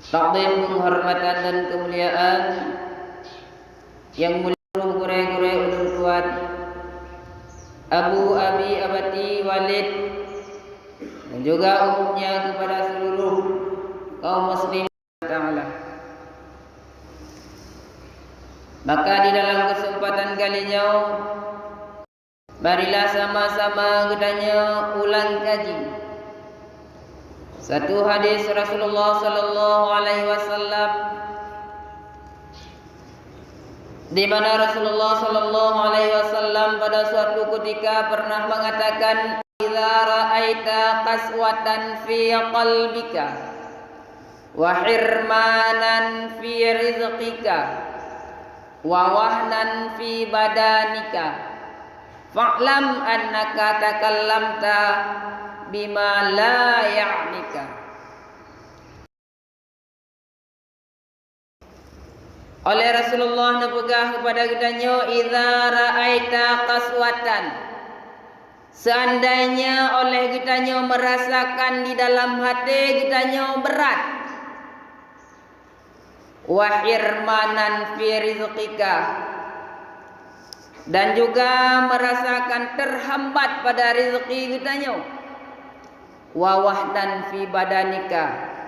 Takdim penghormatan dan kemuliaan yang mulia gure-gure ulun tuan Abu Abi Abati Walid dan juga umumnya kepada seluruh kaum muslim ta'ala. Maka di dalam kesempatan kalinya marilah sama-sama kita ulang kaji satu hadis Rasulullah sallallahu alaihi wasallam di mana Rasulullah sallallahu alaihi wasallam pada suatu ketika pernah mengatakan, "Idza ra'aita qaswatan fi qalbika wa hirmanan fi rizqika wa wahnan fi badanika fa'lam annaka takallamta bima la ya'nika." Oleh Rasulullah nepegah kepada kitanya, idza ra'aita qaswatan, seandainya oleh kitanya merasakan di dalam hati kitanya berat, wa hirmanan fi rizqika, dan juga merasakan terhambat pada rezeki kitanya, wa wahdan fi badanika,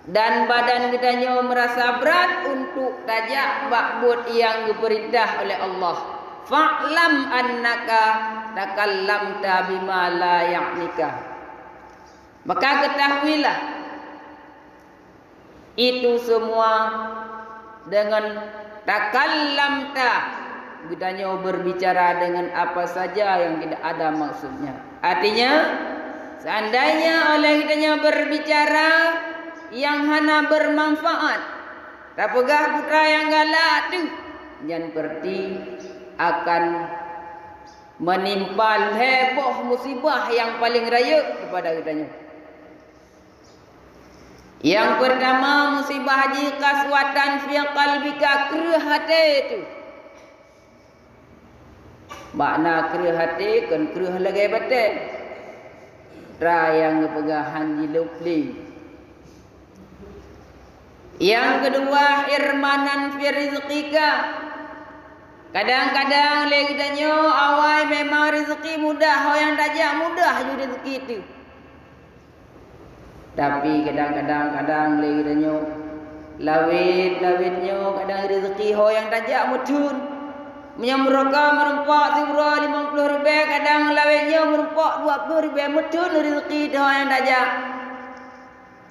dan badan kitanya merasa berat untuk tajak makbud yang diperintah oleh Allah. Fa'lam annaka takallamta bima la ya'nika, maka ketahuilah itu semua dengan takallamta, kitanya berbicara dengan apa saja yang tidak ada maksudnya. Artinya seandainya oleh kitanya berbicara yang hana bermanfaat, tak pegah putra yang galak tu, jangan berarti akan menimpa heboh musibah yang paling raya kepada kitanya. Yang pertama musibah haji kaswatan fi qalbika, kerah hati itu. Makna kerah hati kan kerah lagi batin. Ra yang pegahan di lupli. Yang kedua irmanan fi rizqika. Kadang-kadang lagi tanya awal memang rezeki mudah, orang tajak mudah je rezeki itu. Tapi kadang-kadang lagi tanya lawit-lawitnya kadang rezeki orang tajak mudun. Menyamraka merempak sibra 50 ribu, kadang lawitnya merempak 20 ribu, mudun rezeki itu orang tajak.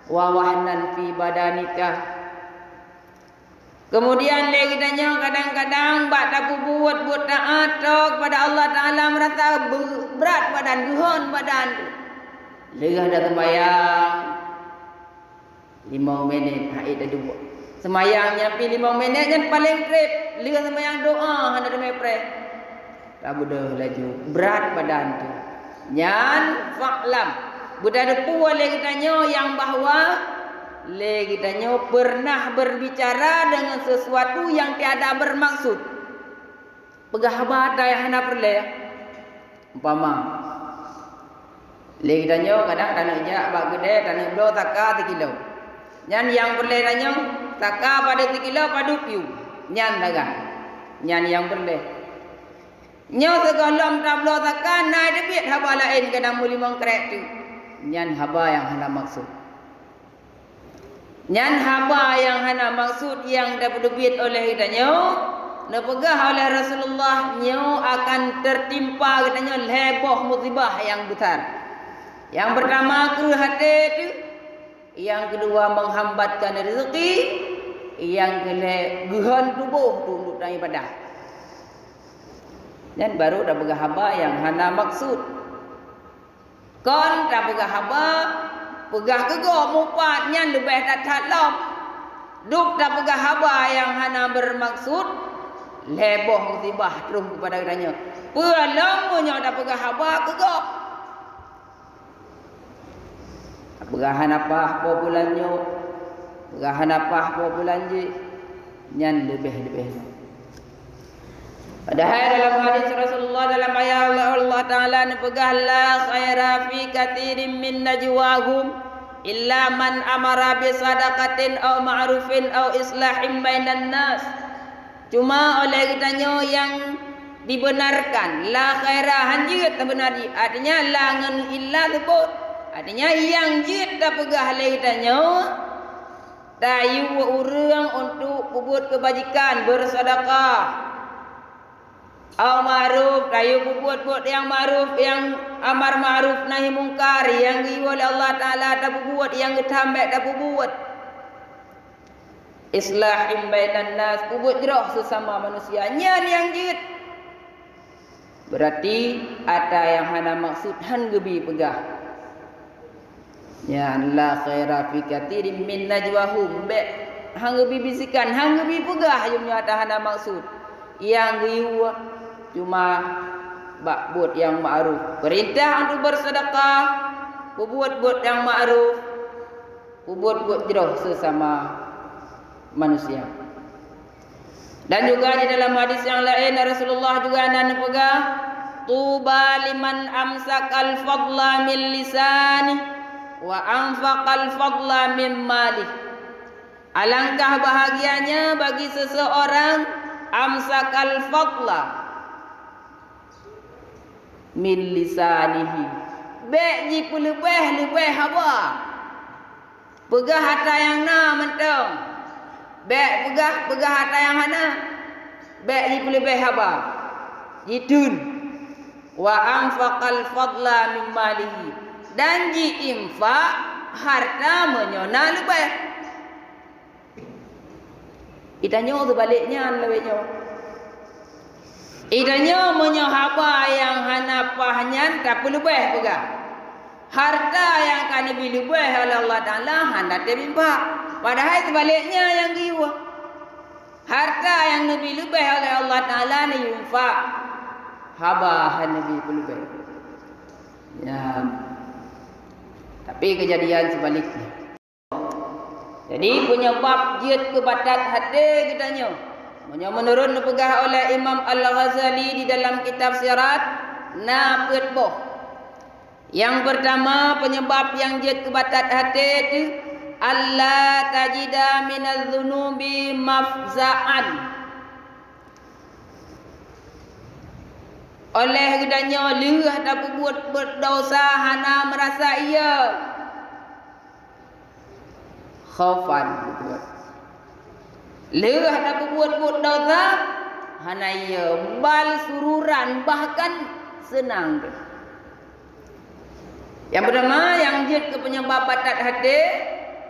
Wa wahnan fi badanika. Kemudian lagi tanya kadang-kadang bak tak buat taat kepada Allah Taala merasa berat badan, guhon badan. Lerah dah sembahyang 5 minit haid dah dua. Sembahyang nyampi 5 minit kan paling krip. Lerah sembahyang doa hana demai pre. Tak budah laju berat badan tu. Nyan fa'lam. Budak depu lagi tanya yang bahawa lagi tanya pernah berbicara dengan sesuatu yang tiada bermaksud. Pegah abad yang hana perle. Umpama lagi tanya kadang tanah jak bak gede tanah belau taka 3 kilo. Nyan yang perle tanya taka pada 3 kilo padu piu. Nyan dagang. Nyan yang perle. Nyo segolam tak belau taka naik debit haba lain kadang muli mengkrek tu. Nyan haba yang hana maksud. Nyan haba yang hana maksud yang dapat duit oleh kitanya, nepegah oleh Rasulullah nyo akan tertimpa kitanya heboh musibah yang besar. Yang pertama kerah hati itu, yang kedua menghambatkan rezeki, yang kedua guhan tubuh tunduk dan ibadah. Dan baru dah pegah haba yang hana maksud. Kon dah pegah haba pegah kegok mumpat nyan lebih tak lom. Duk dah pegah haba yang hana bermaksud, leboh musibah terus kepada kitanya. Pelong punya dah pegah haba kegok. Pegahan apa bulannya, pegahan apa bulan je, nyan lebih. Padahal dalam hadis Rasulullah dalam ayat Allah Ta'ala nepegah la khaira fi katirin min najwahum illa man amara bi sadaqatin aw ma'rufin aw islahin bainan nas. Cuma oleh kitanya yang dibenarkan, la khaira hanjit benar, artinya la ngan illa sebut, artinya yang jid dah pegah oleh kitanya tayu urang untuk buat kebajikan, bersedekah. Au ma'ruf, tayu buat yang ma'ruf, yang amar ma'ruf nahi mungkar, yang oleh Allah Taala tak buat, yang ditambah tak buat. Islahin bainan nas, buat jerah sesama manusia. Nyan yang jid. Berarti ada yang hana maksud han gebi pegah. Ya la khaira fi katsirin min najwahum. Be hang gebi bisikan, hang gebi pegah jumnya ada hana maksud. Yang giwa cuma buat yang ma'ruf. Perintah untuk bersedekah, buat yang ma'ruf, buat jerah sesama manusia. Dan juga di dalam hadis yang lain Rasulullah juga nan pegang tuba liman amsakal fadla min lisani wa anfaqal fadla min mali. Alangkah bahagianya bagi seseorang amsakal fadla min lisanihi. Bek lebih apa? Pegah harta yang na mentong. Bek pegah harta yang hana. Bek lebih apa? Jidun. Wa anfaqal fadla min malihi. Dan ji infak harta menyona lebih. Itanya sebaliknya lebihnya. Itanya menyahaba yang hana pahnya tak lebih pegah. Harta yang kan lebih oleh Allah Taala hendak dibimpa. Padahal sebaliknya yang giwa. Harta yang lebih oleh Allah Taala ni infak. Haba lebih lebih. Ya. Tapi kejadian sebaliknya. Jadi penyebab jid kebatat hati kitanya. Menurut dipegah oleh Imam Al-Ghazali di dalam kitab Sirat Naqid Boh. Yang pertama penyebab yang jid kebatat hati itu Allah tajida minaz zunubi mafza'an. Oleh kedanya leuh tak buat berdosa hana merasa ia khaufan. Leuh tak buat dosa hana ia bal sururan, bahkan senang. Yang pertama yang jid ke penyebab batat hati,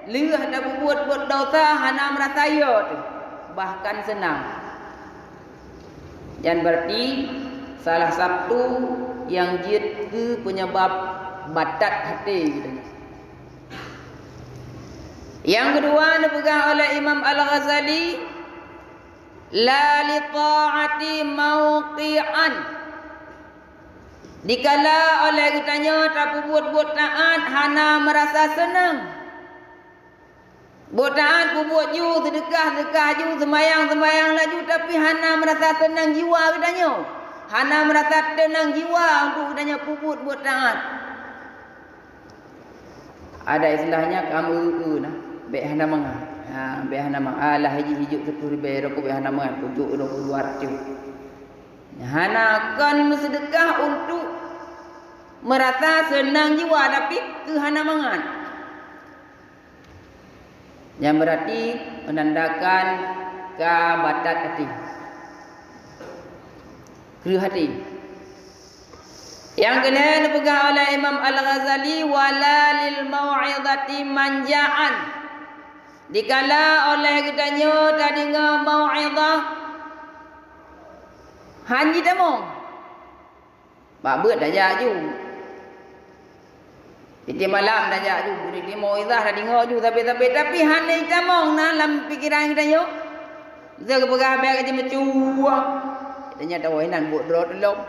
leuh tak buat dosa hana merasa ia bahkan senang. Yang berarti salah satu yang jid ke penyebab batat hati gitu. Yang kedua dipegang oleh Imam Al-Ghazali la li ta'ati mauqi'an. Dikala oleh kitanya tak buat taat hana merasa senang. Buat taat buat ju sedekah ju sembayang laju tapi hana merasa senang jiwa kitanya. Hana merasa tenang jiwa untuk kitanya buat taat. Ada istilahnya kamu nah. Bek hana mangan. Bek hana mangan. Alah hiji-hiji 10 ribu rokok bek hana mangan. Pujuk rokok luar tu. Hana akan bersedekah untuk merasa senang jiwa tapi ke hana mangan. Yang berarti menandakan kebatat hati. Keruh hati. Yang kedua dipegang oleh Imam Al-Ghazali wala lil mau'izati manja'an. Dikala oleh kitanya tadi mau'izah hanji tamo. Bak beut dah jaju. Di malam dah jaju, di mau'izah dah dengar ju tapi hanai tamo dalam fikiran kitanya. Kita pegah beg kita mencuah. Kitanya tahu nan buat drot lom.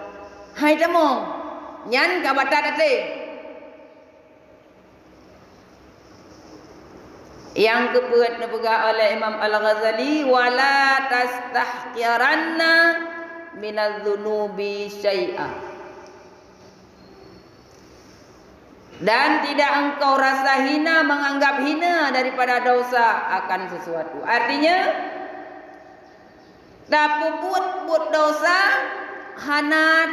Hai tamo. Nyan ka batat ate. Yang kebuat dipegang oleh Imam Al-Ghazali wala tastahqiranna minadz-dzunubi syai'a. Dan tidak engkau rasa hina, menganggap hina daripada dosa akan sesuatu. Artinya, dapat buat dosa, hanat,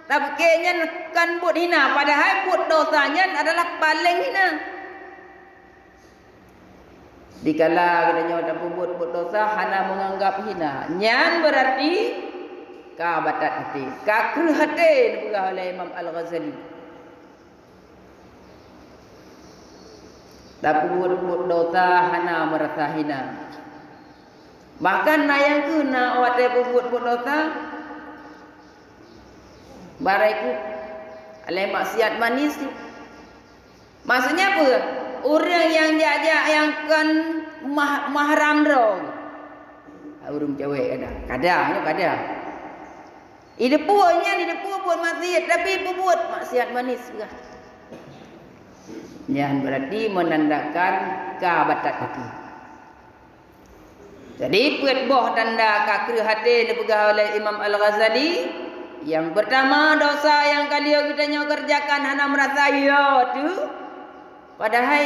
tapi kayaknya kan buat hina. Padahal buat dosanya adalah paling hina. Dikala kita dapat buat dosa, hana menganggap hina. Nyan berarti ka batat hati, ka kru hati dipegang oleh Imam Al-Ghazali. Dapat buat dosa, hana merasa hina. Bahkan yang ke na awak buat dosa, baraiku oleh maksiat manis. Maksudnya apa? Orang yang jajak yang kan mahram dong. Urung cewek kada. Ide puanya buat maksiat tapi buat maksiat manis juga. Yang berarti menandakan kebatat hati. Jadi puat boh tanda kakri hati dipegang oleh Imam Al-Ghazali. Yang pertama dosa yang kalian kita kerjakan hana merasa ya tu. Padahal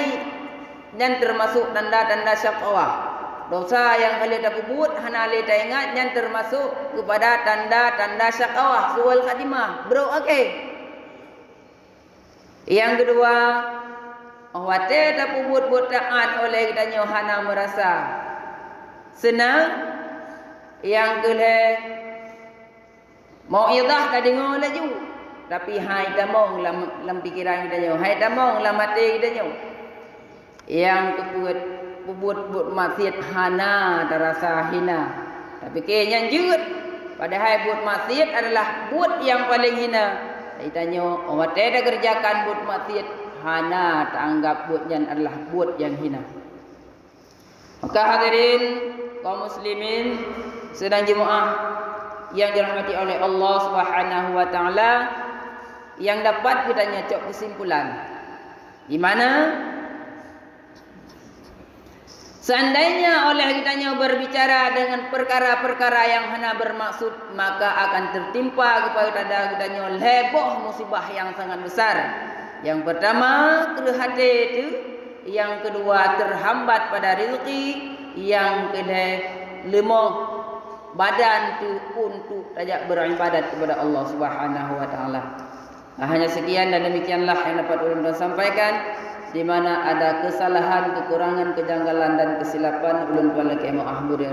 dan termasuk tanda-tanda syaqawah. Dosa yang kalian dapat buat hana le ingat dan termasuk kepada tanda-tanda syaqawah suul khatimah. Bro, okey. Yang kedua, awate dapat buat taat oleh kita hana merasa senang. Yang kedua, mau idah tak dengar laju. Tapi hai damong lam pikiran kita hai damong lam mati kita Yang kebuat buat maksiat hana terasa hina. Tapi kayaknya jut. Padahal buat maksiat adalah buat yang paling hina. Ditanya, awak tidak kerjakan buat maksiat hana, tak anggap buatnya adalah buat yang hina. Maka hadirin kaum muslimin sedang jemaah yang dirahmati oleh Allah Subhanahu wa taala, yang dapat kita nyocok kesimpulan di mana seandainya oleh kita berbicara dengan perkara-perkara yang hana bermaksud, maka akan tertimpa kepada kita leboh musibah yang sangat besar. Yang pertama, kerhati itu. Yang kedua, terhambat pada rezeki. Yang kedua, lemah badan itu untuk tajak beribadat kepada Allah Subhanahu wa taala. Hanya sekian dan demikianlah yang dapat ulun sampaikan. Di mana ada kesalahan, kekurangan, kejanggalan dan kesilapan ulun tuan laki maaf budi.